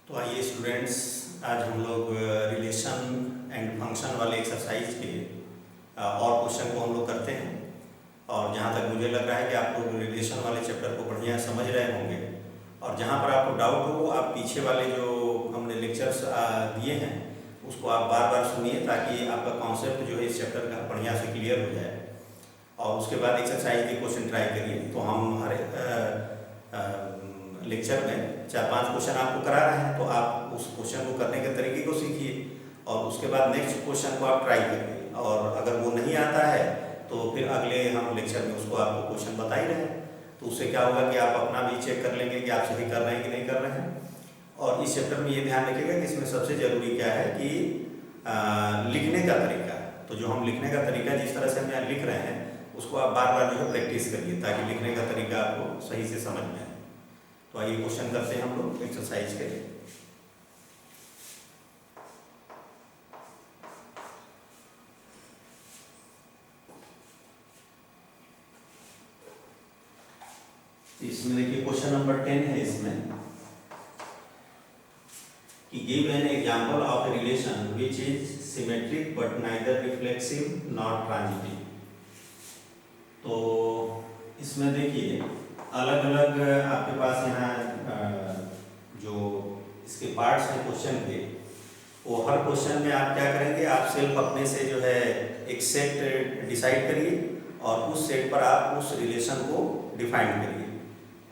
तो आइए स्टूडेंट्स, आज हम लोग रिलेशन एंड फंक्शन वाले एक्सरसाइज के और क्वेश्चन को हम लोग करते हैं। और जहाँ तक मुझे लग रहा है कि आप लोग रिलेशन वाले चैप्टर को बढ़िया समझ रहे होंगे। और जहाँ पर आपको डाउट हो आप पीछे वाले जो हमने लेक्चर्स दिए हैं उसको आप बार बार सुनिए, ताकि आपका कॉन्सेप्ट जो है इस चैप्टर का बढ़िया से क्लियर हो जाए। और उसके बाद एक्सरसाइज के क्वेश्चन ट्राई करिए। तो हम हर लेक्चर में 4-5 क्वेश्चन आपको करा रहे हैं, तो आप उस क्वेश्चन को करने के तरीके को सीखिए और उसके बाद नेक्स्ट क्वेश्चन को आप ट्राई करिए। और अगर वो नहीं आता है तो फिर अगले हम लेक्चर में उसको आपको क्वेश्चन बता ही रहे हैं। तो उससे क्या होगा कि आप अपना भी चेक कर लेंगे कि आप सही कर रहे हैं कि नहीं कर रहे हैं। और इस चैप्टर में ये ध्यान रखिएगा कि इसमें सबसे ज़रूरी क्या है कि लिखने का तरीका। तो जो हम लिखने का तरीका जिस तरह से हम यहाँ लिख रहे हैं उसको आप बार बार जो है प्रैक्टिस करिए, ताकि लिखने का तरीका आपको सही से समझ में आए। तो आइए क्वेश्चन करते हैं हम लोग एक्सरसाइज के। इसमें देखिए क्वेश्चन नंबर 10 है इसमें कि give an example of a relation which is symmetric but neither reflexive not transitive. तो इसमें देखिए अलग अलग आपके पास यहाँ जो इसके पार्ट्स हैं क्वेश्चन के, वो हर क्वेश्चन में आप क्या करेंगे, आप सेल्फ अपने से जो है एक सेट डिसाइड करिए और उस सेट पर आप उस रिलेशन को डिफाइन करिए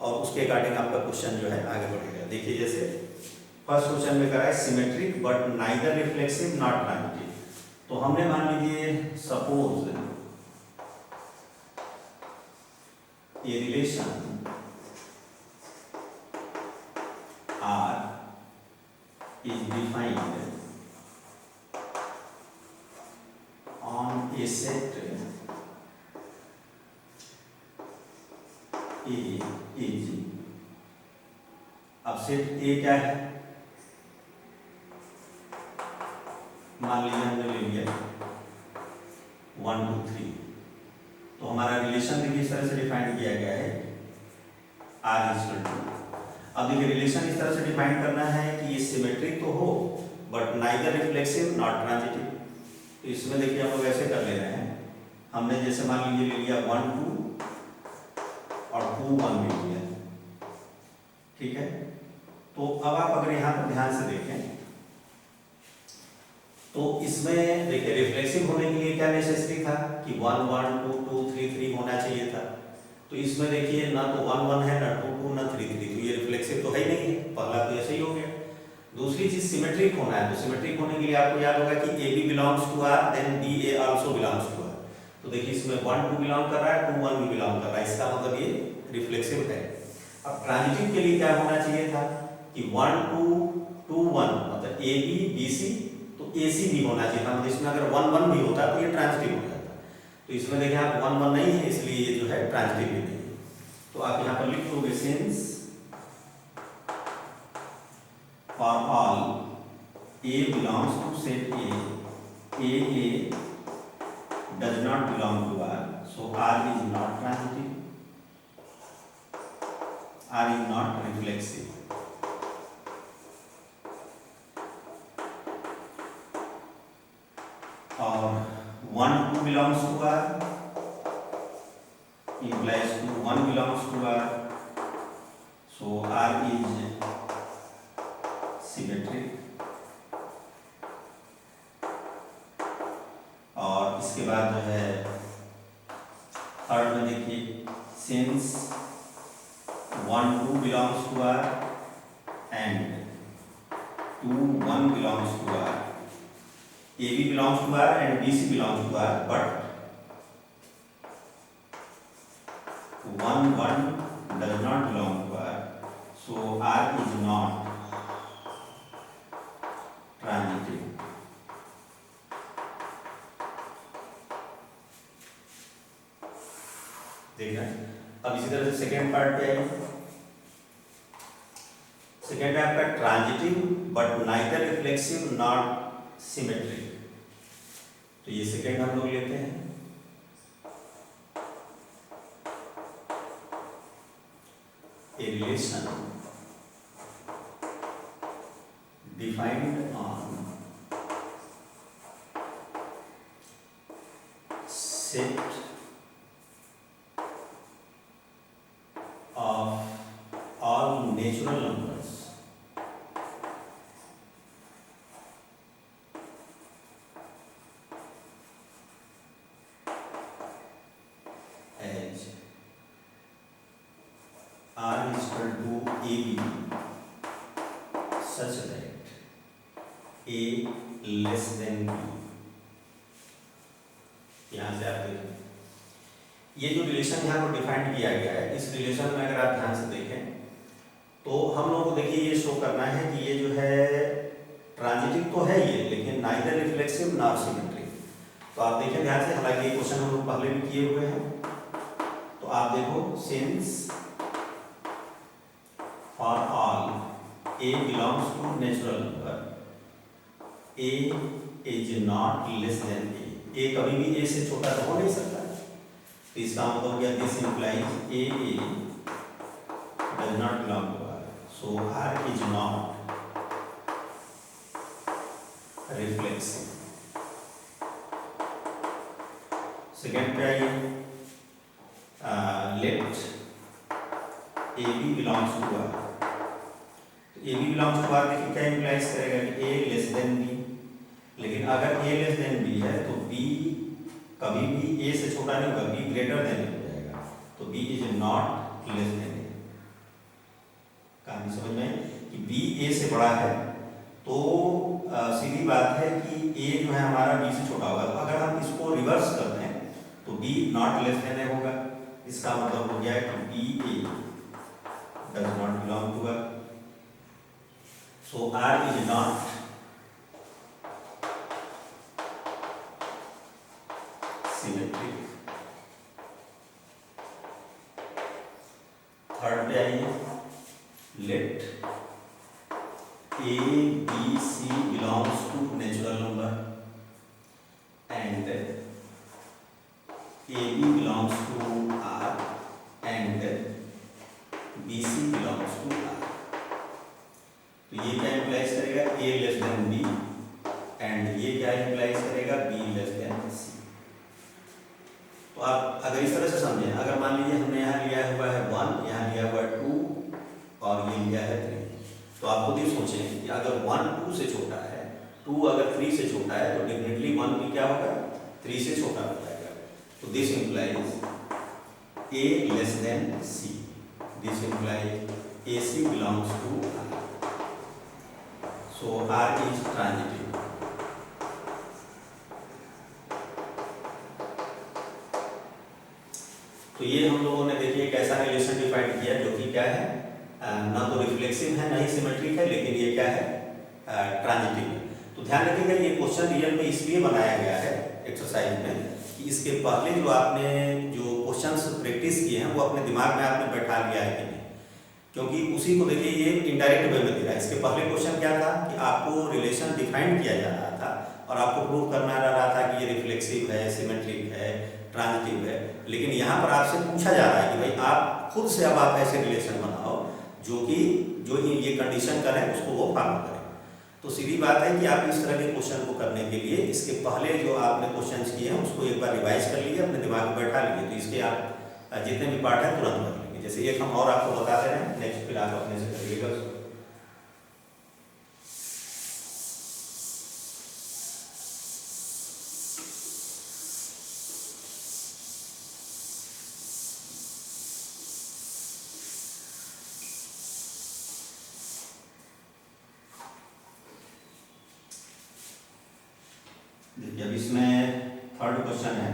और उसके अकॉर्डिंग आपका क्वेश्चन जो है आगे बढ़ेगा। देखिए जैसे फर्स्ट क्वेश्चन में करा है symmetric but neither reflexive not transitive. तो हमने मान लीजिए सपोज ये relation R is defined on a set A is, अब सेट A क्या है, मान लीजिए हमने ले लिया 1 2 3। तो हमारा रिलेशन देखिए इस तरह से डिफाइन किया गया है R इक्वल टू। अब देखिए रिलेशन इस तरह से डिफाइन करना है कि ये सिमेट्रिक तो हो but neither reflexive not transitive. तो इसमें देखिए हम लोग ऐसे कर ले रहे हैं, हमने जैसे मान लीजिए ले लिया 1 2 और 2 1 ले लिया, ठीक है। तो अब आप अगर यहाँ पर ध्यान से देखें तो इसमें देखिए रिफ्लेक्सिव होने के लिए क्या नेसेसरी था कि 1 1 2 2 3 3 होना चाहिए था। तो इसमें देखिए ना तो 1 1 है, ना 2 2, ना 3 3, तो ये रिफ्लेक्सिव तो है ही नहीं है। पहला तो ऐसे ही हो गया। दूसरी चीज सिमेट्रिक होना है, तो सिमेट्रिक होने के लिए आपको याद होगा कि A B belongs to R then B A also belongs to R. तो देखिए इसमें 1 2 बिलोंग कर रहा है, 2 1 भी बिलोंग कर रहा है, इसका मतलब ये रिफ्लेक्सिव है। अब ट्रांजिटिव के लिए क्या होना चाहिए था कि 1 2 2 1 मतलब ए बी बी सी, तो ए सी भी होना चाहिए था। मतलब इसमें अगर 1 1 भी होता तो ये ट्रांजिटिव हो जाता। तो इसमें देखिए आप 1 1 नहीं है, इसलिए ये जो है ट्रांजिटिव भी नहीं है। तो आप यहाँ पर लिख दोगे since for all A belongs to set A does not belong to R, so R is not transitive, R is not reflexive. और 1 2 belongs to R implies 2 1 belongs to R, so R is symmetric. और इसके बाद जो है third में देखिए since 1 2 belongs to R and 2 1 belongs to R, A B belongs to R and B C belongs to R, but 1 1 does not belong to R, so R is not transitive. देख रहे हैं। अब इसी तरह से second part पे आइए। Second है आपका transitive but neither reflexive not symmetric. तो ये सेकेंड हम लोग लेते हैं। a relation defined on set of all natural numbers as R is equal to AB such that A less than B। यहाँ से आप देखें ये जो रिलेशन यहाँ पर डिफाइंड किया गया है, इस रिलेशन में अगर आप ध्यान से देखें तो हम लोगों को देखिए ये शो करना है कि ये जो है ट्रांजिटिव तो है ये, लेकिन नाइदर रिफ्लेक्सिव नॉर सिमेट्रिक। तो आप देखें ध्यान से, हालांकि ये क्वेश्चन हम लोग पहले भी किए हुए हैं। तो आप देखो, since for all A belongs to natural number, A is not less than A। A कभी भी A से छोटा तो हो नहीं सकता। तो इसका मतलब क्या, this implies A does not belong to R, so R is not reflexive। Second क्या है, let AB belongs to R। A B belongs to R देखिए क्या इम्प्लाइज करेगा कि ए लेस देन बी, लेकिन अगर ए लेस देन बी है तो बी कभी भी ए से छोटा नहीं होगा, बी ग्रेटर देन हो जाएगा। तो b is not less than a. कहानी समझ में कि बी ए से बड़ा है तो सीधी बात है कि ए जो है हमारा बी से छोटा होगा। अगर हम इसको रिवर्स करते हैं तो B not less than A होगा। इसका मतलब हो गया कि B A does not belong to R. So R is not symmetric। Third पे आइए, let A B C belongs to natural number and A B belongs to R and B C belongs to R। तो ये क्या implies करेगा, A less then B, and ये क्या implies करेगा, B less than C। तो आप अगर इस तरह से समझें, अगर मान लीजिए हमने यहाँ लिया हुआ है 1, यहाँ लिया हुआ है 2 और ये लिया है 3, तो आप खुद ही सोचें कि अगर 1 2 से छोटा है, 2 अगर 3 से छोटा है तो डेफिनेटली 1 भी क्या होगा, 3 से छोटा हो जाएगा। तो this implies A less than C, this implies AC belongs to R। So R is transitive। तो ये हम लोगों ने देखिए एक ऐसा रिलेशन डिफाइन किया जो कि क्या है, ना तो रिफ्लेक्सिव है ना ही सिमेट्रिक है, लेकिन ये क्या है, ट्रांजिटिव है। तो ध्यान रखिएगा ये क्वेश्चन रियल में इसलिए बनाया गया है एक्सरसाइज में कि इसके पहले जो आपने जो क्वेश्चंस प्रैक्टिस किए हैं वो अपने दिमाग में आपने बैठा लिया है कि नहीं, क्योंकि उसी को देखिए ये इनडायरेक्ट वे में दे रहा है। इसके पहले क्वेश्चन क्या था कि आपको रिलेशन डिफाइन किया जा रहा था और आपको प्रूव करना रहा था कि ये रिफ्लेक्सिव है, सिमेट्रिक है, ट्रांजिटिव है, लेकिन यहाँ पर आपसे पूछा जा रहा है कि भाई आप खुद से अब आप ऐसे रिलेशन बनाओ जो ये कंडीशन करें उसको वो फॉलो करें। तो सीधी बात है कि आप इस तरह के क्वेश्चन को करने के लिए इसके पहले जो आपने क्वेश्चंस किए हैं उसको एक बार रिवाइज कर लीजिए, अपने दिमाग में बैठा लीजिए। तो इसके आप जितने भी पार्ट हैं तुरंत कर लेंगे। जैसे एक हम और आपको बताते हैं, नेक्स्ट फिर आप अपने से करिएगा। देखिए अब इसमें थर्ड क्वेश्चन है,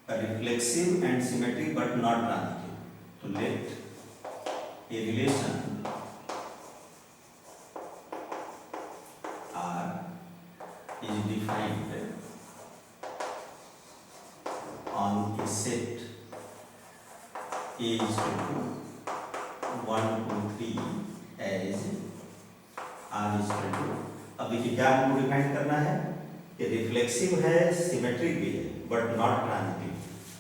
reflexive and symmetric but not transitive. तो let a relation R is defined on a set A is equal to 1 2 3 as R is equal to, अब देखिए क्या हमको डिफाइन करना है कि रिफ्लेक्सिव है, सिमेट्रिक भी है, बट नॉट ट्रांजिटिव।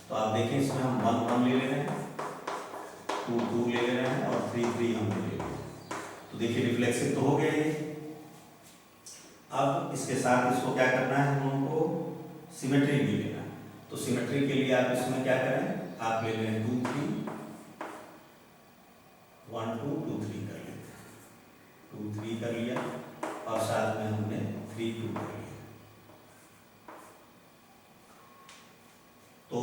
तो आप देखिए इसमें हम 1 1 ले रहे हैं, 2 2 ले रहे हैं और 3 3 हम ले रहे हैं। तो देखिए रिफ्लेक्सिव तो हो गया ये। अब इसके साथ इसको क्या करना है, हम लोगों को सिमेट्रिक भी लेना है। तो सिमेट्रिक के लिए आप इसमें क्या करें, आप ले लें 2 3 1 2 2 3 कर लेते हैं, 2 3 कर लिया और साथ में हमने 3 2 कर लिया। तो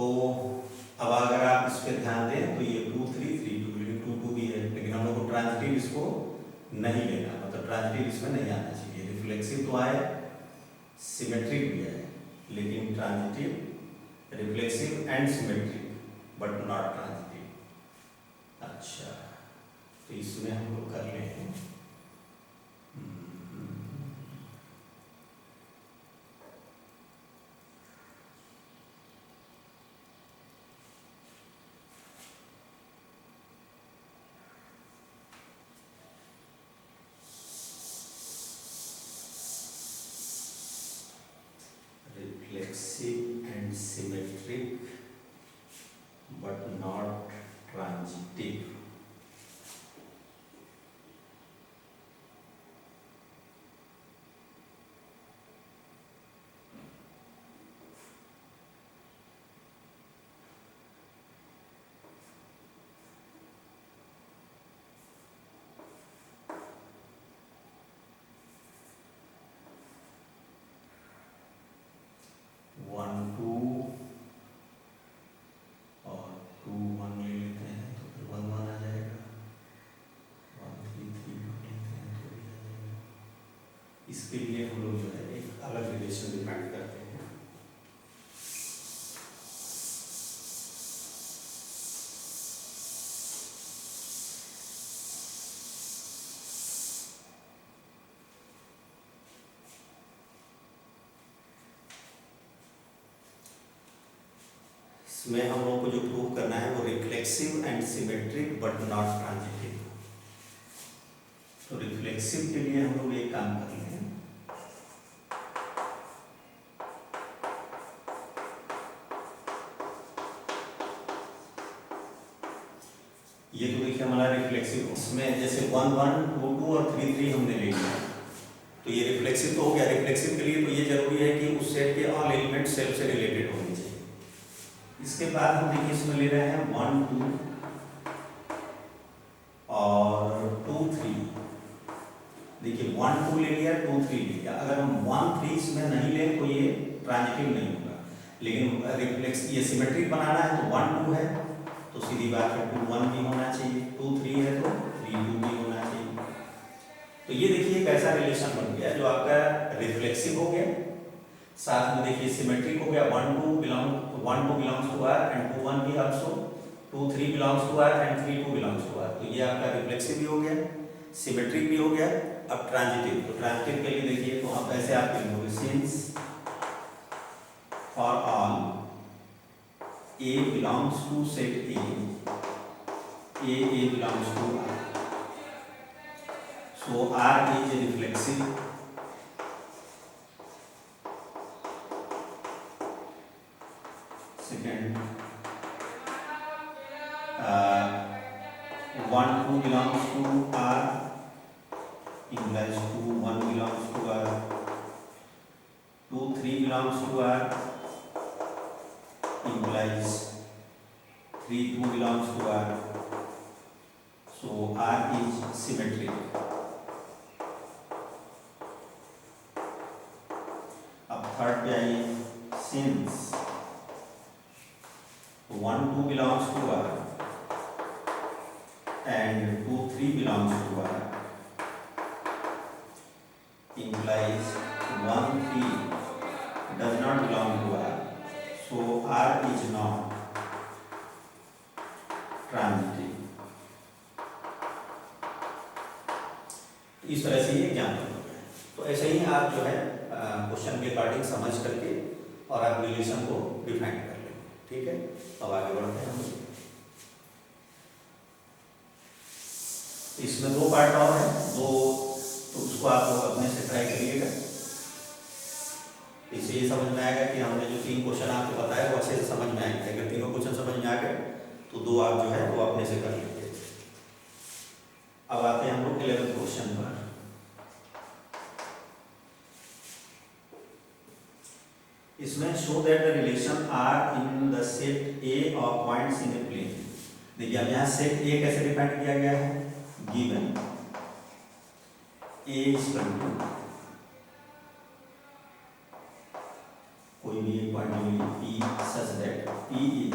अब अगर आप इस पर ध्यान दें तो ये 2 3 3 2 लेकिन 2 2 भी है, लेकिन हम लोग को ट्रांजिटिव इसको नहीं लेना, मतलब ट्रांजिटिव इसमें नहीं आना चाहिए। रिफ्लेक्सिव तो आए, सिमेट्रिक भी है, लेकिन transitive, reflexive and symmetric but not transitive. अच्छा, तो इसमें हम लोग कर ले हैं reflexive and symmetric but not transitive. इसके लिए हम लोग जो है एक अलग रिलेशन डिफाइन करते हैं। इसमें हम लोगों को जो प्रूव करना है वो reflexive and symmetric but not transitive. तो रिफ्लेक्सिव के लिए हम लोग एक काम कर लें, ये तो देखिए हमारा रिफ्लेक्सिव, इसमें जैसे 1 1 2 2 और 3 3 हमने ले लिया, तो ये रिफ्लेक्सिव तो हो गया। रिफ्लेक्सिव के लिए तो ये जरूरी है कि उस सेट के ऑल एलिमेंट सेल्फ से रिलेटेड होने चाहिए। इसके बाद हम देखिए इसमें ले रहे हैं 1 2 और 2 3। देखिए 1 2 ले लिया, 2 3 ले लिया। अगर हम 1 3 इसमें नहीं लें तो ये ट्रांजिटिव नहीं होगा, लेकिन रिफ्लेक्स ये सिमेट्रिक बनाना है तो 1 2 है तो सीधी बात है 2 1 भी होना चाहिए, 2 3 है तो 3 2 भी होना चाहिए। तो ये देखिए एक ऐसा रिलेशन बन गया जो आपका रिफ्लेक्सिव हो गया, साथ में देखिए सिमेट्रिक हो गया। 1 2 बिलोंग्स टू R एंड 2 1 भी also, 2 3 belongs to R and 3 2 belongs to R। तो ये आपका रिफ्लेक्सिव भी हो गया, सिमेट्रिक भी हो गया। अब ट्रांजिटिव, तो ट्रांजिटिव के लिए देखिए तो आप ऐसे आप लिखोगे since for all A belongs to set A belongs to R. So R is reflexive. Second, 1 2 belongs to R implies 2 1 belongs to R. 2 3 belongs to R implies 3 2 belongs to R. So R is symmetric. अब third पे आइए, since 1 2 belongs to R and 2 3 belongs to R implies 1 3 does not belong to R. So R is not transitive. इस तरह से ये example हो गया। तो ऐसे ही आप जो है क्वेश्चन के अकॉर्डिंग समझ करके और आप रिलेशन को डिफाइन कर लेंगे, ठीक है। अब आगे बढ़ते हैं हम। इसमें 2 पार्ट और है, तो उसको आप लोग अपने से ट्राई करिएगा। इससे ये समझ में आएगा कि हमने जो 3 क्वेश्चन आपको बताया वो अच्छे से समझ में आएंगे। अगर तीनों क्वेश्चन समझ में आ गए तो 2 आप जो है वो अपने से कर लीजिए। इसमें show that the relation R in the set A of points in a plane. देखिए अब यहाँ सेट ए कैसे डिफाइन किया गया है, गिवन ए इक्वल टू कोई भी एक point P such that P is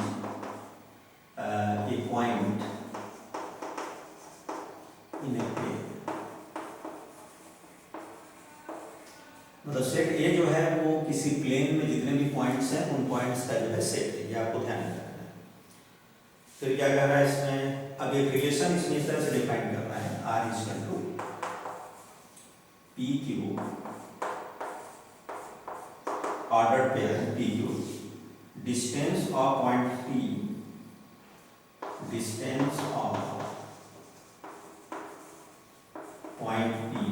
a point in a plane. मतलब सेट ए जो है वो किसी प्लेन में जितने भी पॉइंट्स हैं उन पॉइंट्स का जो है सेट है, ये आपको ध्यान रखना है। फिर क्या कर रहा है इसमें, अब एक रिलेशन इसमें इस तरह से डिफाइन कर रहा है, R equal to P Q order pair है P Q, distance of point P, distance of point P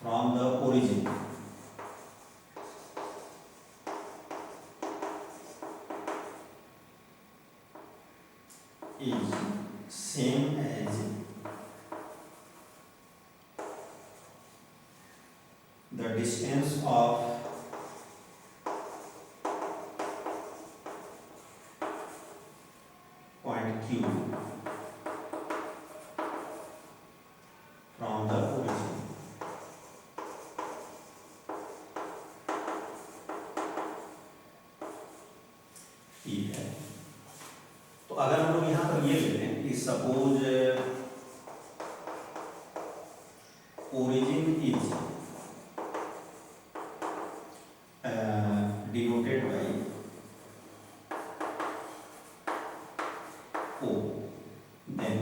from the origin is same as the distance of point Q from the origin। ठीक है, तो अगर हम लोग यहाँ पर ये ले लें कि suppose origin is denoted by O, then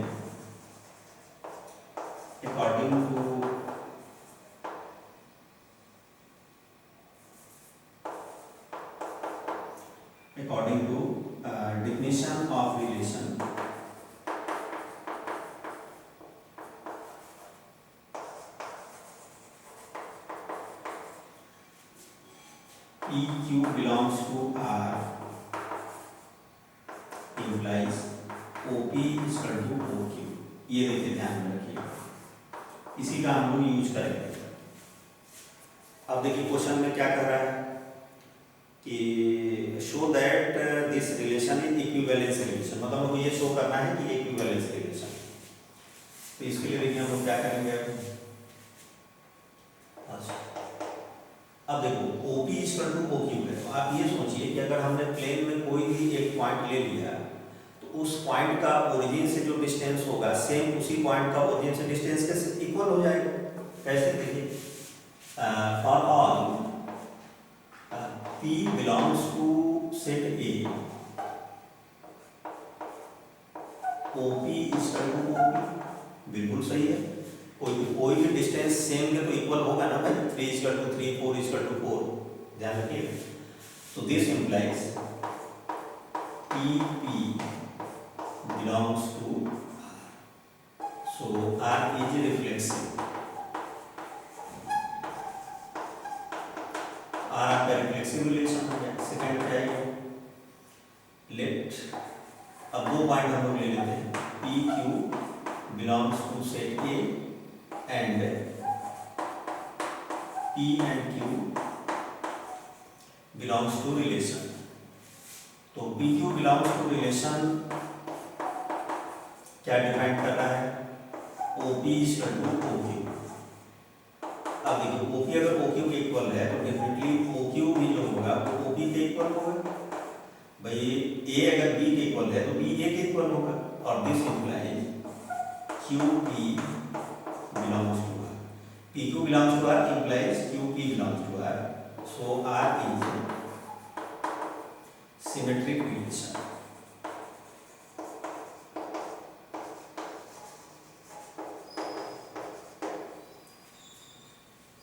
according to definition of relation, PQ belongs to R implies OP is equal to OQ। ये देखिए ध्यान में रखिए, इसी का हम लोग यूज करेंगे। अब देखिए क्वेश्चन में क्या कर रहा है कि show that this relation is equivalence relation, मतलब हमको ये शो करना है कि इक्विवेलेंस रिलेशन। तो इसके लिए देखिए हम लोग क्या करेंगे, अब देखो OP इक्वल टू OQ है, तो आप ये सोचिए कि अगर हमने प्लेन में कोई भी एक पॉइंट ले लिया तो उस पॉइंट का ओरिजिन से जो डिस्टेंस होगा सेम उसी पॉइंट का ओरिजिन से डिस्टेंस के इक्वल हो जाएगा। कैसे, देखिए for all P belongs to set A, OP is equal to OP, बिल्कुल सही है। कोई भी डिस्टेंस सेम है तो इक्वल होगा ना भाई, 3 is equal to 3, 4 is equal to 4, ध्यान रखिए। तो this implies PP belongs to R, so R is reflexive। R आपका रिफ्लेक्सिव रिलेशन हो गया। सेकंड क्या है, लेट, अब दो पॉइंट हम लोग ले लेते हैं, PQ belongs to set A and P and Q belongs to relation। तो PQ belongs to relation क्या डिफाइन कर रहा है, OP is equal to OQ। अब देखिए OP अगर OQ के इक्वल है तो डेफिनेटली OQ भी जो होगा वो OP के इक्वल होगा। भाई A अगर B के इक्वल है तो B A के इक्वल होगा, और this implies QP belongs to R। PQ belongs to R implies QP belongs to R, so R is symmetric relation।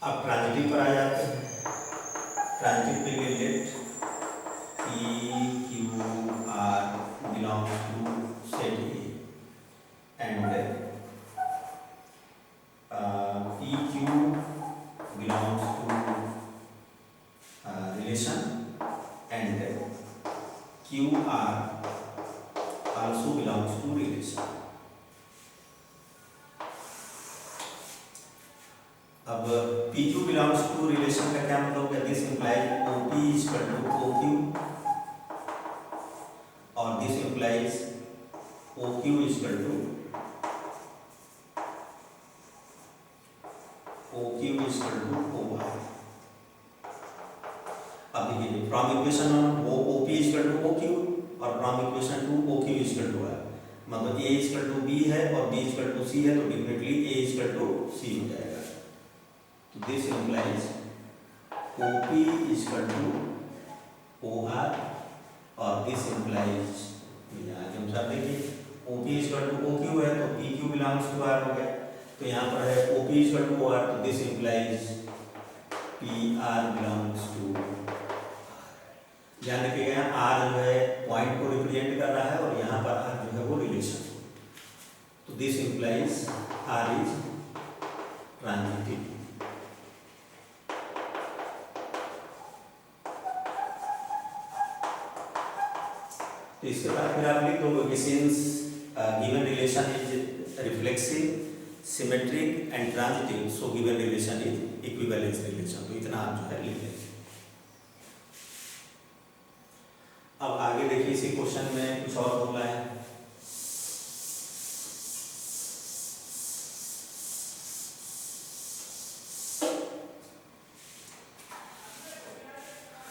अब ट्रांजिटिव पर आ जाते हैं। ट्रांजिटिव के लिए late PQR belongs to set A and PQ belongs to relation and QR also belongs to relation। अब P P Q belongs to relation का क्या मतलब है? This implies O P is equal to O Q और this implies O Q is equal to O Q is equal to O Y. अब देखिए from equation O P is equal to O Q और from equation two O Q is equal to Y, मतलब a is equal to b है और b is equal to सी है, तो definitely a is equal to c हो जाएगा। तो this implies OP is equal to OR और this implies यहाँ के अनुसार देखिए OP is equal to OQ है तो PQ बिलोंग्स टू R हो गया, तो यहाँ पर है OP is equal to OR, तो this implies PR belongs to. ध्यान रखिएगा R जो है पॉइंट को रिप्रेजेंट कर रहा है और यहाँ पर R जो है वो रिलेशन, तो this implies R is transitive. तो इसके बाद फिर आप लिख दो कि since given relation is reflexive, symmetric and transitive, so given relation is equivalence relation. तो इतना आप जो है लिख लें। अब आगे देखिए इसी क्वेश्चन में कुछ और बोला है।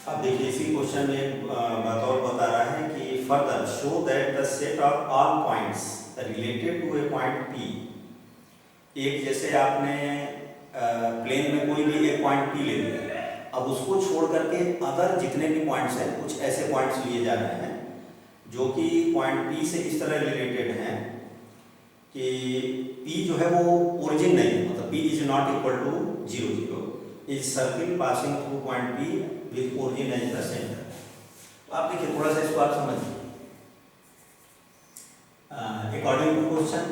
अब देखिए इसी क्वेश्चन में बतौर बता रहा है कि further show that the set of all points related to a point P, एक जैसे आपने प्लेन में कोई भी एक पॉइंट P ले लिया, अब उसको छोड़ करके अदर जितने भी पॉइंट्स हैं कुछ ऐसे पॉइंट्स लिए जा रहे हैं जो कि पॉइंट P से इस तरह रिलेटेड हैं कि P जो है वो ओरिजिन नहीं है, मतलब P is not equal to 0 0 is circle passing through point P with origin as the centre. तो आप देखिए थोड़ा सा इसको आप समझिए। अकॉर्डिंग टू क्वेश्चन,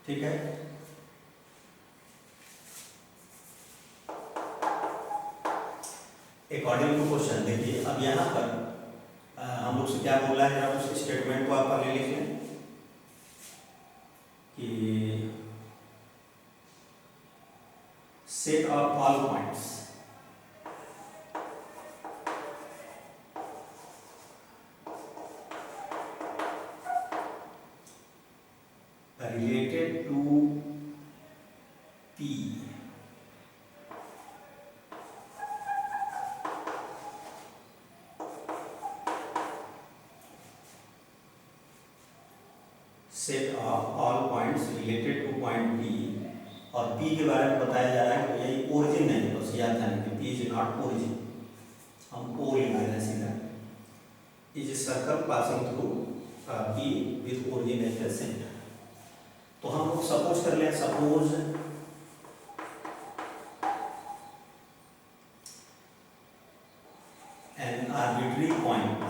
ठीक है, अकॉर्डिंग टू क्वेश्चन देखिए अब यहाँ पर हम लोग से क्या बोला है, जरा उस स्टेटमेंट को आप पहले लिख लें कि set of all points related to P set of all points related to point P, और P के बारे में बताया जा रहा है कि ये ओरिजिन नहीं है, बस याद रखना कि P इज नॉट ओरिजिन, हम O लिख रहे हैं सीधा, is circle passing through P with origin at the centre. तो हम लोग सपोज कर लें, suppose an arbitrary point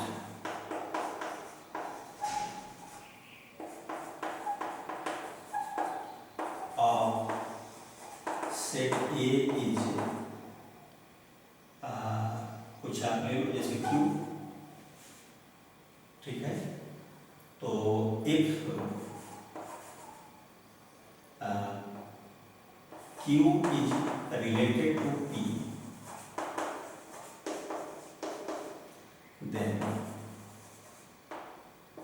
of set A is कुछ आप ले लो जैसे Q, ठीक है, तो if Q is related to P, then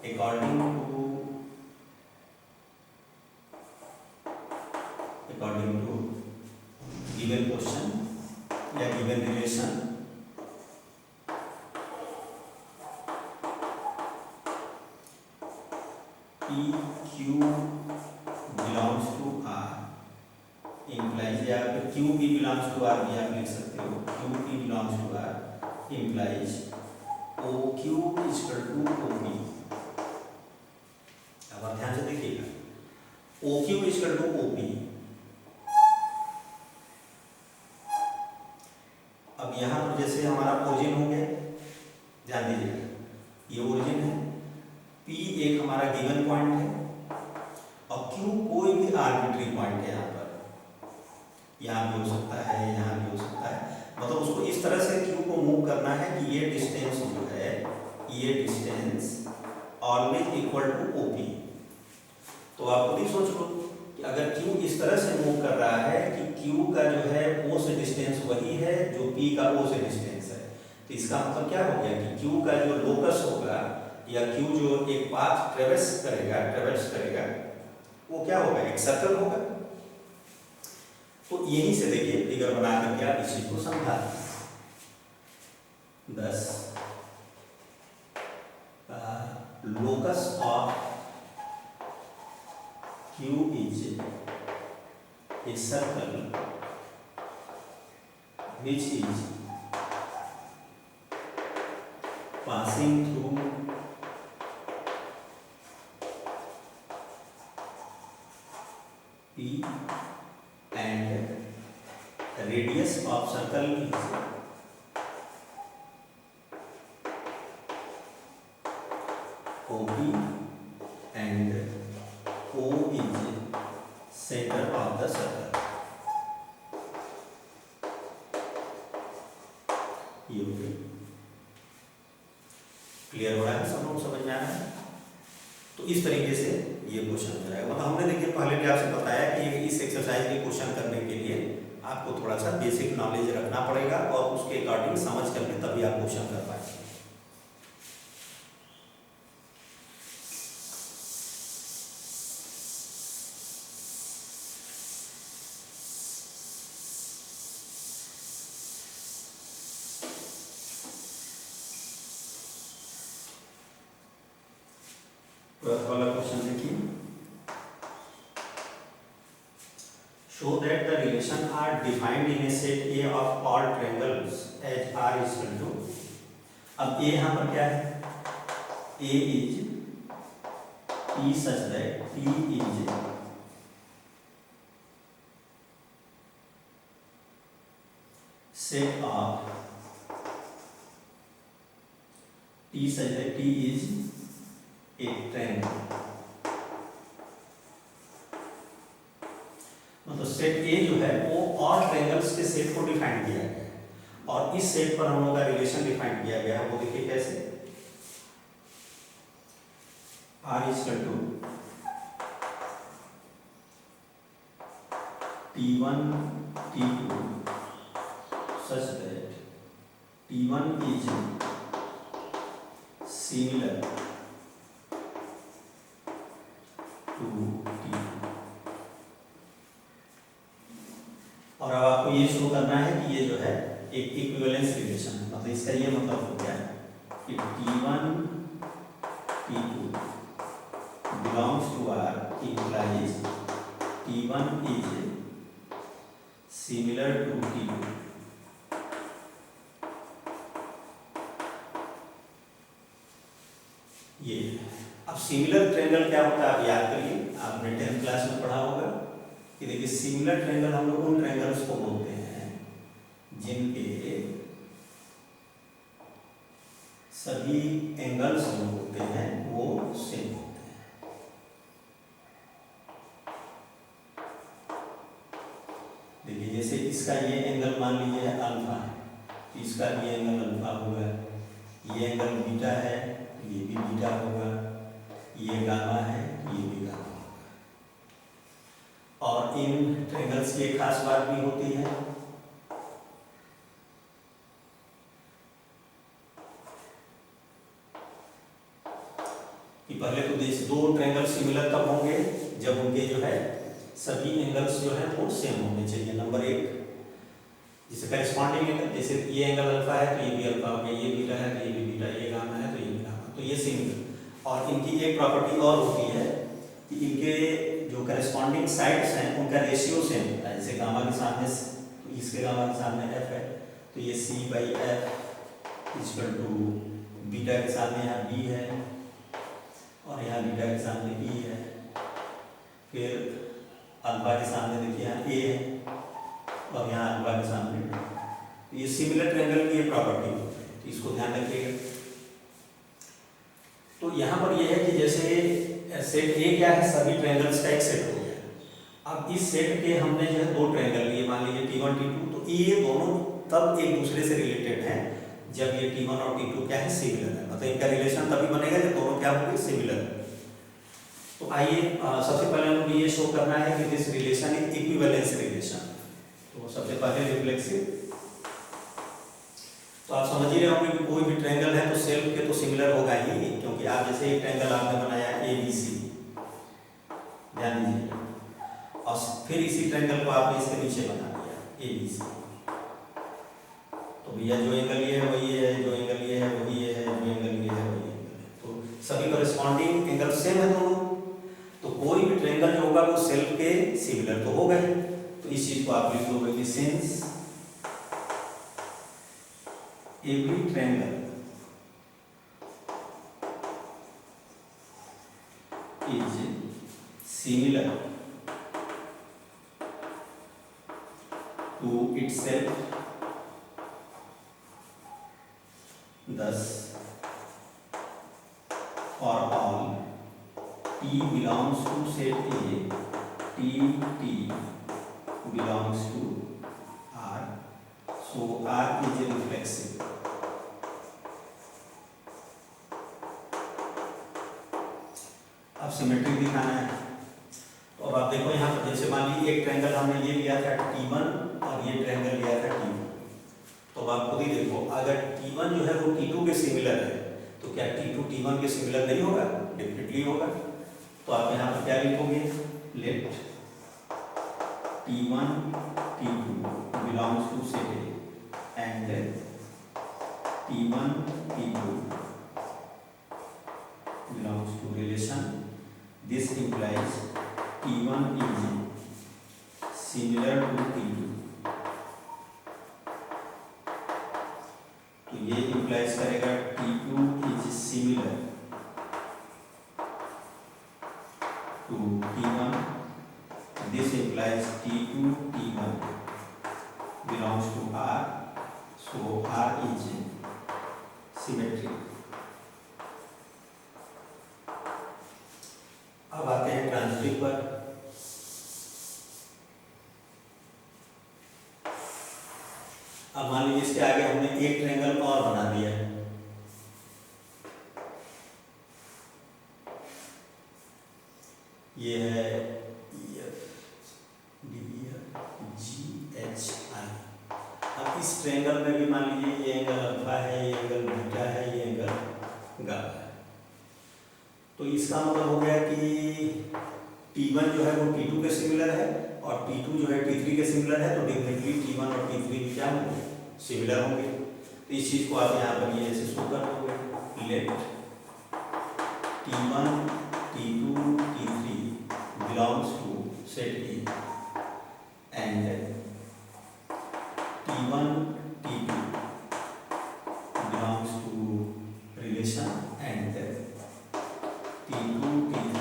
according to given question या given relation, P Q belongs to R implies, या फिर Q P belongs to R भी आप लिख सकते हो, Q P belongs to R implies O Q is equal to O P। अब आप ध्यान से देखिएगा, O Q is equal to O P। अब यहाँ पर जैसे हमारा ओरिजिन हो गया, ध्यान दीजिएगा ये ओरिजिन है, P एक हमारा गिवन पॉइंट है और Q कोई भी आर्बिट्री पॉइंट है, यहाँ पर यहाँ भी हो सकता है, यहाँ भी हो सकता है, मतलब उसको इस तरह से Q को मूव करना है कि ये डिस्टेंस जो है, ये distance always equal to OP। तो आप खुद ही सोच लो कि अगर Q इस तरह से मूव कर रहा है कि Q का जो है O से डिस्टेंस वही है जो P का O से डिस्टेंस है, तो इसका मतलब क्या हो गया कि Q का जो लोकस होगा या Q जो एक पाथ ट्रेवर्स करेगा वो क्या होगा, एक सर्कल होगा। तो यहीं से देखिए फिगर बना करके आप इस चीज को समझा। 10 locus of Q is a circle which is passing through P and the radius of circle is OP and O is center of the circle। ये हो गया, क्लियर हो रहा है, सब लोग समझ में आ रहा है। तो इस तरीके से ये क्वेश्चन हो जाएगा। मतलब हमने देखिए पहले भी आपसे बताया कि इस एक्सरसाइज के क्वेश्चन करने के लिए आपको थोड़ा सा बेसिक नॉलेज रखना पड़ेगा और उसके अकॉर्डिंग समझ करके तभी आप क्वेश्चन कर पाएंगे। वाला क्वेश्चन देखिए, show that the relation are defined in a set A of all triangles as R is equal to। अब A यहाँ पर क्या है, A is P such that P is set of P such that P is एक triangle. मतलब set A जो है वो ऑल ट्रायंगल्स के सेट को डिफाइन किया गया है और इस सेट पर हम लोगों का रिलेशन डिफाइन किया गया है। वो देखिए कैसे, R is equal to T1 T2 such that T1 is similar और अब आपको ये शो करना है कि ये जो है एक इक्विवेलेंस रिलेशन है। मतलब इसका ये मतलब हो गया कि T1 T2 belongs to R implies T1 is similar to T2। ये अब सिमिलर ट्रायंगल क्या होता है आप याद करिए, आपने 10th क्लास में पढ़ा होगा कि देखिए सिमिलर ट्रायंगल हम लोग उन ट्रायंगल्स को बोलते हैं जिनके सभी एंगल्स जो होते हैं वो सेम होते हैं। देखिए जैसे इसका ये एंगल मान लीजिए है अल्फा है, तो इसका भी एंगल अल्फा होगा, ये एंगल बीटा है, ये भी बीटा होगा, ये गामा है, ये भी गामा होगा। और इन ट्रायंगल्स की एक खास बात भी होती है कि पहले तो दो ट्रायंगल सिमिलर तब होंगे जब उनके जो है सभी एंगल्स जो है वो सेम होने चाहिए। नंबर एक, जिसे करस्पॉन्डिंग एंगल, जैसे ये एंगल अल्फा है तो ये भी अल्फा हो गया, ये बीटा है तो ये भी बीटा, ये गामा है तो ये भी गामा, तो ये सिमिलर। और इनकी एक प्रॉपर्टी और होती है कि इनके जो करस्पॉन्डिंग साइड्स हैं उनका रेशियो सेम होता है। जैसे गामा के सामने, इसके गामा के सामने f है तो ये C/f इक्वल टू बीटा के सामने यहाँ b है और यहाँ बीटा के सामने e है, फिर अल्फा के सामने देखिए यहाँ a है और यहाँ अल्फा के सामने। ये सिमिलर ट्रायंगल की ये प्रॉपर्टी होती है, तो इसको ध्यान रखिएगा। तो यहाँ पर यह है कि जैसे सेट ए क्या है, सभी ट्रायंगल्स का एक सेट हो गया। अब इस सेट के हमने जो है दो ट्रायंगल लिए, मान लीजिए T1 T2, तो ये दोनों तब एक दूसरे से रिलेटेड हैं जब ये T1 और T2 क्या है, सिमिलर है। मतलब इनका रिलेशन तभी बनेगा जब दोनों क्या होंगे, सिमिलर। तो आइए सबसे पहले हमें ये शो करना है कि this relation is equivalence relation. तो सबसे पहले रिफ्लेक्सिव, तो आप समझ ही रहे होंगे कि कोई भी ट्रायंगल है तो सेल्फ के तो सिमिलर होगा ही, क्योंकि आप जैसे एक ट्रायंगल आपने बनाया ABC, ध्यान दीजिए, और फिर इसी ट्रायंगल को आपने इसके नीचे बना दिया ABC, तो भैया जो एंगल ये है वही है, जो एंगल ये है वही है, जो एंगल ये है वही एंगल है, तो सभी कॉरेस्पॉन्डिंग एंगल सेम है दोनों, तो कोई भी ट्रायंगल जो होगा वो सेल्फ के सिमिलर तो होगा ही। तो इस चीज को आप लिख दोगे कि since every triangle is similar to itself, thus for all T belongs to set A, T belongs to R, so R is a reflexive। अब सिमेट्री दिखाना है, तो अब आप देखो यहाँ पर जैसे मान लीजिए एक ट्रायंगल हमने ये लिया था T1 और ये ट्रायंगल लिया था T2, तो आप खुद ही देखो अगर T1 जो है वो T2 के सिमिलर है तो क्या T2 T1 के सिमिलर नहीं होगा? डेफिनेटली होगा। तो आप यहाँ पर क्या लिखोगे? Let T1 T2 belongs to set A and T1 T2 belongs to relation, this implies T1 is similar to T2, तो ये implies करेगा T2 is similar to T1, this implies T2 T1 belongs to R, so R is symmetric। अब आते हैं transitive पर। अब मान लीजिए इसके आगे हमने एक ट्रायंगल और बना दिया है, ये है GHI। अब इस ट्रायंगल में भी मान लीजिए ये एंगल अल्फा है, ये एंगल बीटा है, ये एंगल गामा है, तो इसका मतलब हो गया कि T1 जो है वो T2 के सिमिलर है और T2 जो है T3 के सिमिलर है, तो डेफिनेटली T1 और T3 भी क्या होंगे? सिमिलर होंगे। तो इस चीज को आप यहाँ पर ये ऐसे शो कर दोगे, late T1 T2 T3 belongs to set A and T1 T2 belongs to relation and T2 T3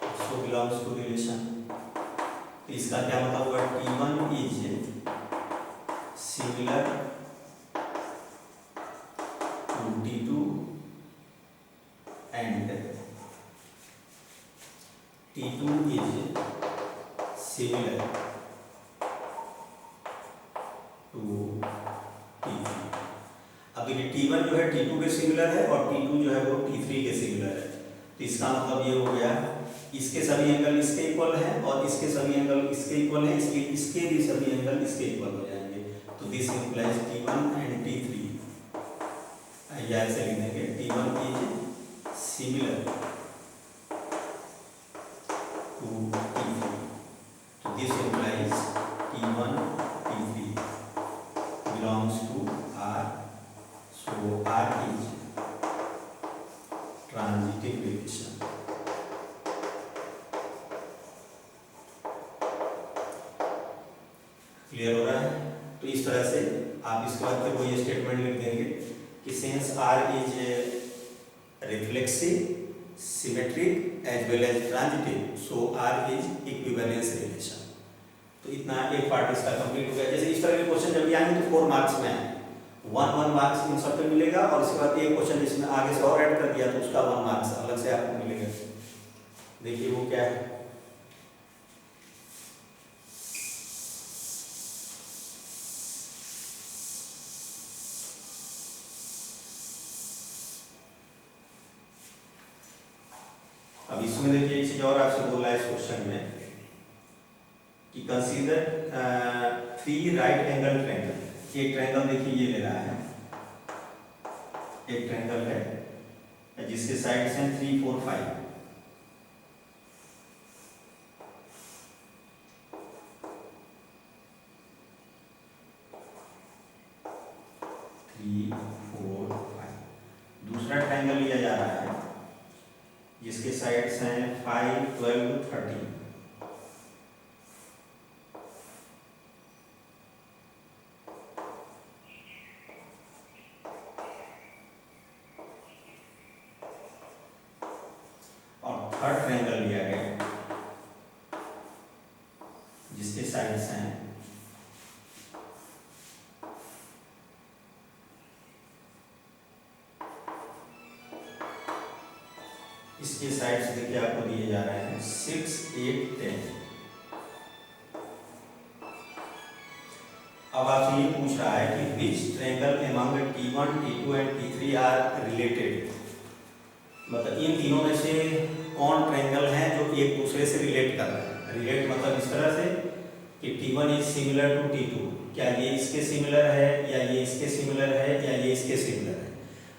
also belongs to relation। तो इसका क्या मतलब हुआ? T1 is similar to T2 and T2 is similar to T3। अब देखिए T1 जो है T2 के सिमिलर है और T2 जो है वो T3 के सिमिलर है, तो इसका मतलब ये हो गया इसके सभी एंगल इसके इक्वल हैं और इसके सभी एंगल इसके इक्वल हैं, इसके भी सभी एंगल इसके इक्वल हो जाएंगे, तो this implies T1 and T3, या ऐसे लिख देंगे T1 is similar to T3, तो this implies T1 T3 belongs to R, so R is transitive relation। Clear हो रहा है? तो इस तरह से आप इसके बाद फिर वो ये स्टेटमेंट लिख देंगे कि since R is reflexive, symmetric as well as transitive, so R is equivalence relation. तो इतना एक पार्ट इसका कंप्लीट हो गया। जैसे इस तरह के क्वेश्चन जब भी आएंगे तो 4 मार्क्स में आएंगे, 1 मार्क्स इन सब पे मिलेगा और इसके बाद एक क्वेश्चन जिसमें आगे से और ऐड कर दिया तो उसका 1 मार्क्स अलग से आपको मिलेगा। देखिए वो क्या है। अब इसमें देखिए एक चीज और आपसे बोला है इस क्वेश्चन में कि कंसीडर 3 राइट एंगल ट्रायंगल। एक ट्रायंगल देखिए ये ले रहा है, एक ट्रायंगल है जिसके साइड्स हैं 3, 4, 5। दूसरा ट्रायंगल लिया जा रहा है जिसके साइड्स हैं 5, 12, 13। और थर्ड ट्रायंगल लिया गया जिसके साइड्स हैं 6, 8, 10। अब आपसे ये पूछ रहा है कि which triangle among T1, T2 and T3 are related. मतलब इन तीनों में से कौन ट्रायंगल है जो एक दूसरे से रिलेट कर रहा है। रिलेट मतलब इस तरह से कि T1 is similar to T2, क्या ये इसके सिमिलर है या ये इसके सिमिलर है या ये इसके सिमिलर है।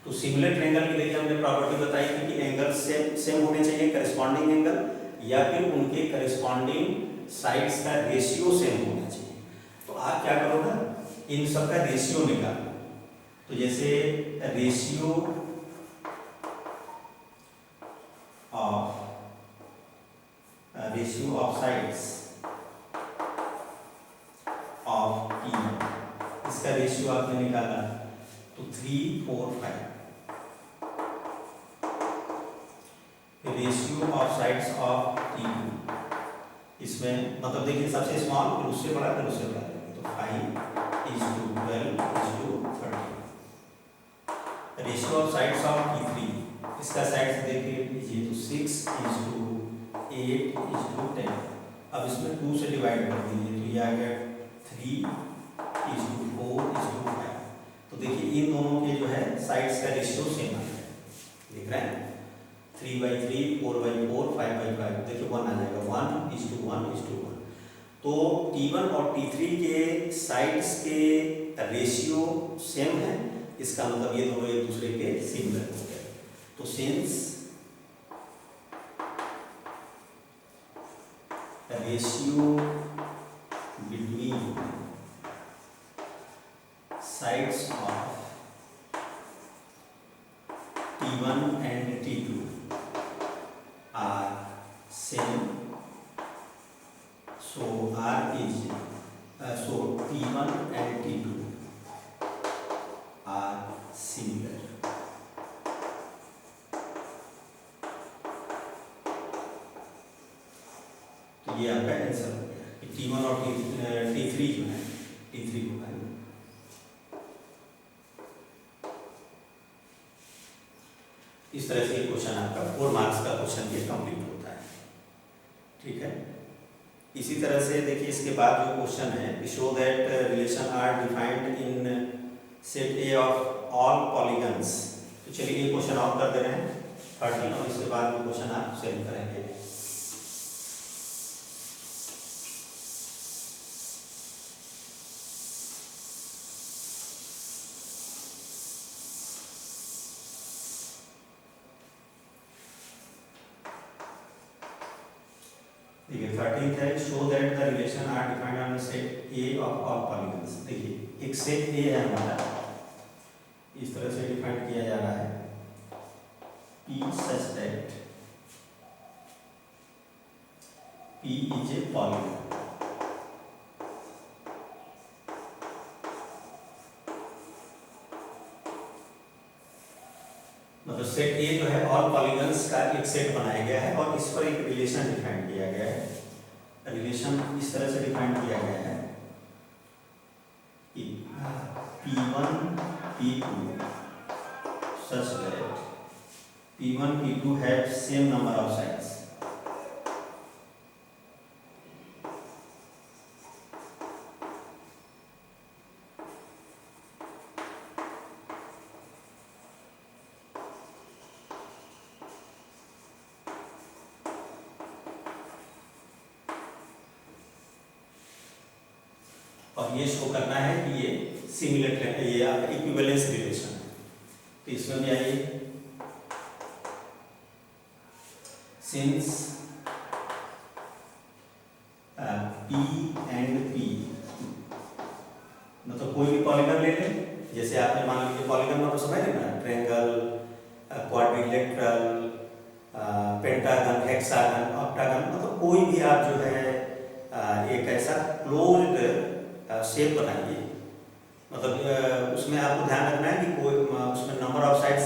तो सिमिलर ट्रायंगल की देखिए हमने प्रॉपर्टी बताई थी कि एंगल सेम होने चाहिए, करस्पॉन्डिंग एंगल, या फिर उनके करस्पॉन्डिंग साइड्स का रेशियो सेम होना चाहिए। तो आप क्या करोगे, इन सब का रेशियो निकालो। तो जैसे ratio of sides of P, इसका रेशियो आपने निकाला तो 3, 4, 5। Ratio of sides of T2, इसमें मतलब देखिए सबसे स्मॉल फिर उससे बड़ा फिर उससे बड़ा, तो 5:12:13। Ratio of sides of T3, इसका साइड्स देखिए लीजिए तो 6:8:10। अब इसमें 2 से डिवाइड कर दीजिए तो ये आ गया 3:4:5। तो देखिए इन दोनों के जो है साइड्स का रेशियो सेम आ गया, देख रहे हैं 3/3, 4/4, 5/5। देखिए 1 आ जाएगा, 1:1:1। तो T1 और T3 के साइड्स के रेशियो सेम है, इसका मतलब ये दोनों एक दूसरे के सिमिलर हो गए। तो since ratio between sides of T1 and T2 are same, so T1 and T2 are similar। तो ये आपका आंसर हो गया कि T1 और T3 जो है, T3 को है। इस तरह से क्वेश्चन आपका 4 मार्क्स का क्वेश्चन ये कंप्लीट होता है, ठीक है। इसी तरह से देखिए इसके बाद जो क्वेश्चन है, show that relation R defined in set A of all polygons. तो चलिए ये क्वेश्चन और कर दे रहे हैं 13, और इसके बाद वो क्वेश्चन आप सेव करेंगे। देखिए 13 है, show that the relation R defined on set A of all polygons. देखिए एक सेट ए है हमारा, इस तरह से डिफाइन किया जा रहा है P such that P is a polygon. मतलब सेट ए जो है ऑल पॉलीगन्स का एक सेट बनाया गया है और इस पर एक रिलेशन डिफाइन किया गया है। रिलेशन इस तरह से डिफाइन किया गया है कि P1 P2 such that P1 P2 have same number of sides। और ये शो करना है कि ये सिमिलर ये आपका इक्विवेलेंस रिलेशन है। तो इसमें भी आइए, सिंस P एंड P, मतलब कोई भी पॉलीगन ले लें, जैसे आपने मान लीजिए पॉलीगन में तो समझ रहे ना, triangle, quadrilateral, pentagon, hexagon, octagon, मतलब कोई भी आप जो है एक ऐसा क्लोज्ड शेप बनाइए। मतलब उसमें आपको ध्यान रखना है कि कोई उसमें number of sides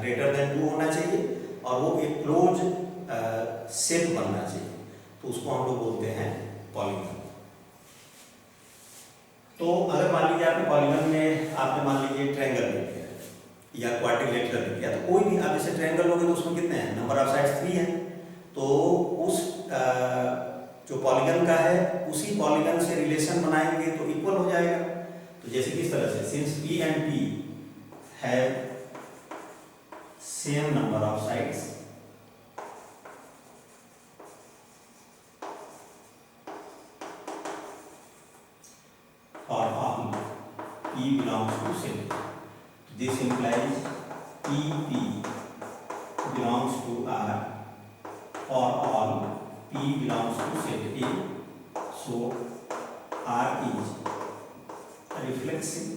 greater than 2 होना चाहिए और वो एक क्लोज शेप बनना चाहिए, तो उसको हम लोग बोलते हैं पॉलीगन। तो अगर मान लीजिए आपने पॉलीगन में आपने मान लीजिए ट्रायंगल ले लिया या क्वाड्रिलेटरल ले लिया, तो कोई भी आप जैसे ट्रायंगल लोगे तो उसमें कितने हैं, नंबर ऑफ साइड्स 3 हैं, तो उस जो पॉलीगन का है उसी पॉलीगन से रिलेशन बनाएंगे तो इक्वल हो जाएगा। तो जैसे किस तरह से, since P and P have same number of sides for all P belongs to set, this implies PP belongs to R for all P belongs to set A, so R is reflexive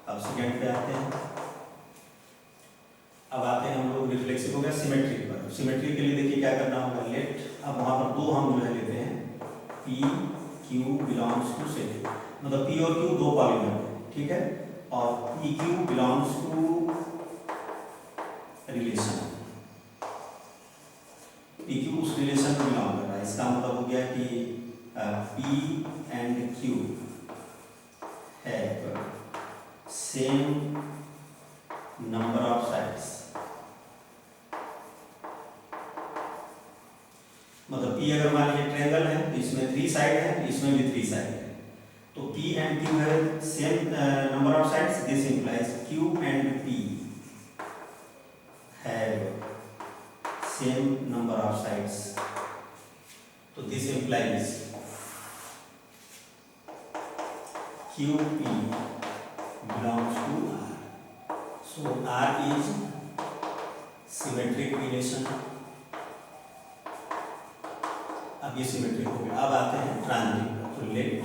अब second पे आते हैं। अब आते हैं हम लोग reflexive हो गया सिमेट्रिक पर। सिमेट्रिक के लिए देखिए क्या करना होगा, लेट, अब वहां पर दो हम जो है लेते हैं, P Q belongs to set, मतलब P और Q दो पॉलीगन है, ठीक है, और P Q belongs to relation, P Q उस रिलेशन में बिलोंग कर रहा है। इसका मतलब हो गया कि P and Q have same number of sides, मतलब P अगर मान लीजिए ट्रायंगल है तो इसमें 3 साइड है, तो इसमें भी 3 साइड है, तो P एंड Q है same number of sides, this implies Q and P have same number of sides, तो this implies QP belongs to R, so R is symmetric relation। अब ये सिमेट्रिक हो गया। अब आते हैं ट्रांजिटिव, तो लेट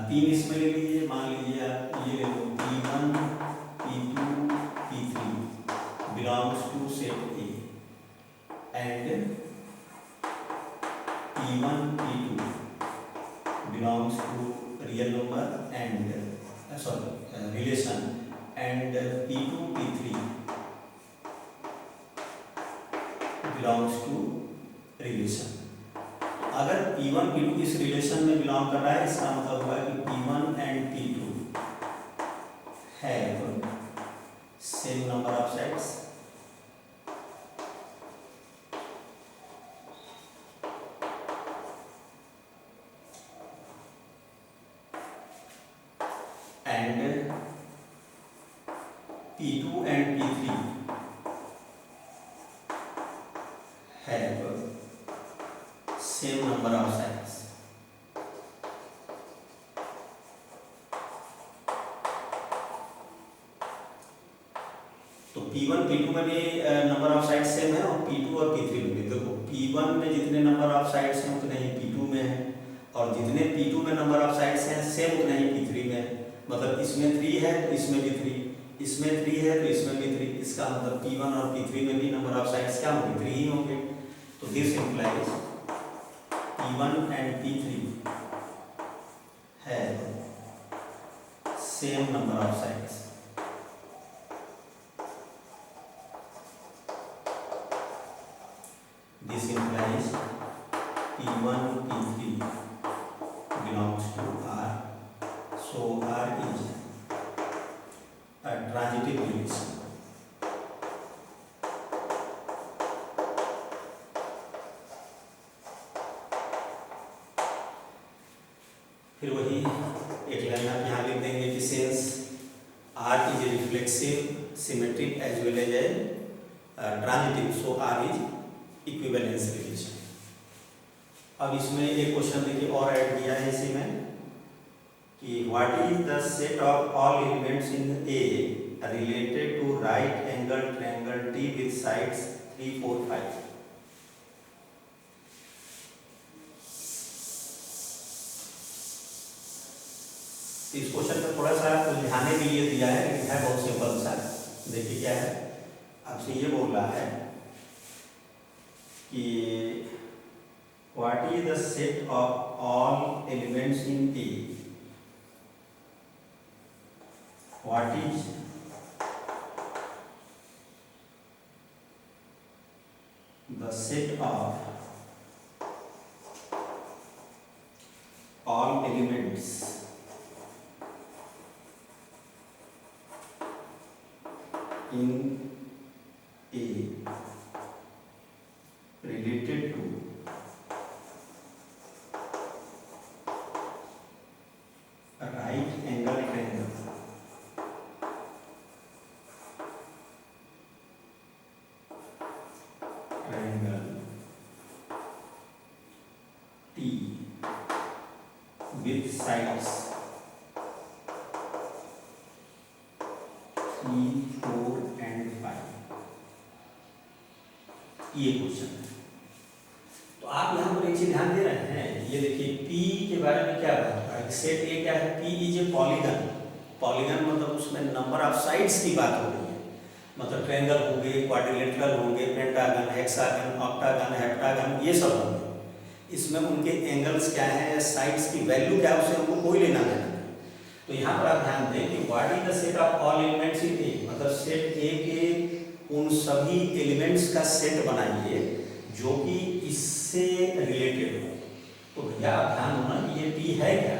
3 इसमें ले लीजिए, मान लीजिए आप ये ले लो P1 P2 P3 belongs to set A and P1 P2 belongs to real number and relation and P2 P3 belongs to relation. अगर P1 P2 इस रिलेशन में बिलोंग कर रहा है, इसका मतलब हुआ कि P1 and P2 have same number of sides and P2 and P3 have same number of sides. तो P1 P2 में भी नंबर ऑफ साइड्स सेम है और P2 और P3 में भी। देखो P1 में जितने नंबर ऑफ साइड्स हैं उतने ही P2 में है, और जितने P2 में नंबर ऑफ साइड्स हैं सेम उतने ही P3 में है। मतलब इसमें 3 है तो इसमें भी 3, इसमें 3 है तो इसमें भी 3, इसका मतलब P1 और P3 में भी नंबर ऑफ साइड्स क्या होंगे, 3 ही होंगे। तो this implies P1 and P3 have same number of sides। This implies P1 P3 belongs to R, so R is a transitive relation। फिर वही एक लाइन आप यहाँ लिख देंगे कि since R is reflexive, symmetric as well as transitive, so R is equivalence relation. अब इसमें एक क्वेश्चन देखिए और ऐड किया है इसी में कि what is the set of all elements in A related to right angle triangle T with sides 3, 4, 5। इस क्वेश्चन में थोड़ा सा उलझाने के लिए दिया है लेकिन है बहुत सिंपल सा। देखिए क्या है, आपसे ये बोल रहा है कि what is the set of all elements in A, what is the set of all elements in A related to a right angle triangle T with sides 3, 4 and 5। ये क्वेश्चन है। तो आप यहाँ पर एक चीज ध्यान दे रहे हैं, ये देखिए P के बारे में क्या बात है, सेट ए क्या है, P is a polygon. Polygon मतलब उसमें नंबर ऑफ साइड्स की बात हो रही है, मतलब ट्रायंगल होंगे, क्वाड्रिलेटरल होंगे, पेंटागन, हेक्सागन, ऑक्टागन, हेप्टागन, ये सब होंगे। इसमें उनके एंगल्स क्या है, साइड्स की वैल्यू क्या है, उससे हमको कोई लेना देना। तो यहाँ पर आप ध्यान दें कि what is the set of all elements in A, मतलब सेट ए के उन सभी एलिमेंट्स का सेट बनाइए जो कि इससे रिलेटेड हो। तो भैया आप ध्यान होना कि ये P है क्या,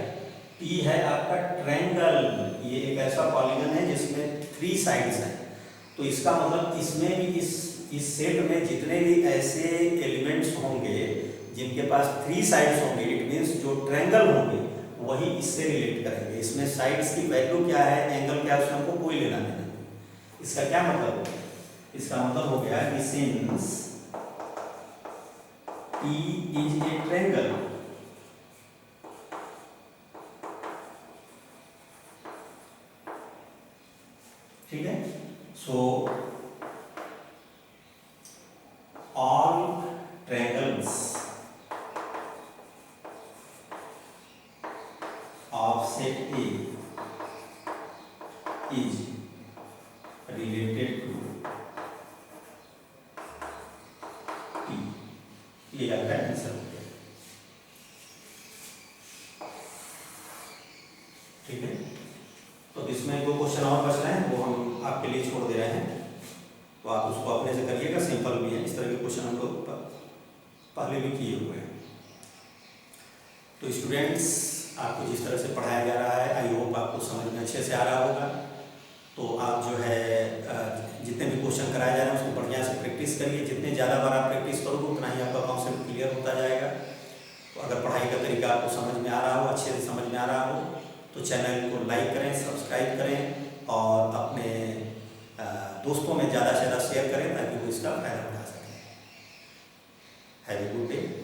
P है आपका ट्रायंगल। ये एक ऐसा पॉलीगन है जिसमें 3 साइड्स हैं। तो इसका मतलब इसमें भी इस सेट में जितने भी ऐसे एलिमेंट्स होंगे जिनके पास 3 साइड्स होंगे, इट मीन्स जो ट्रायंगल होंगे वही इससे रिलेट करेंगे। इसमें साइड्स की वैल्यू क्या है, एंगल क्या है, उसमें हमको कोई लेना देना नहीं। इसका क्या मतलब है, इसका मतलब हो गया कि since P is a triangle, ठीक है, so all triangles of set A is related to P। ये आपका आंसर हो गया, ठीक है। तो इसमें 2 क्वेश्चन और बच रहे हैं, वो हम आपके लिए छोड़ दे रहे हैं, तो आप उसको अपने से करिएगा, सिंपल भी है। इस तरह के क्वेश्चन हम लोग पहले भी किए हुए हैं। तो स्टूडेंट्स, आपको जिस तरह से पढ़ाया जा रहा है, आई होप आपको समझ में अच्छे से आ रहा होगा। तो आप जो है जितने भी क्वेश्चन कराए जा रहे हैं उसको बढ़िया से प्रैक्टिस करिए। जितने ज़्यादा बार आप प्रैक्टिस करोगे उतना ही आपका कॉन्सेप्ट क्लियर होता जाएगा। तो अगर पढ़ाई का तरीका आपको समझ में आ रहा हो, अच्छे से समझ में आ रहा हो, तो चैनल को लाइक करें, सब्सक्राइब करें और अपने दोस्तों में ज़्यादा से ज़्यादा शेयर करें ताकि वो इसका फायदा उठा सकें। Have a good day.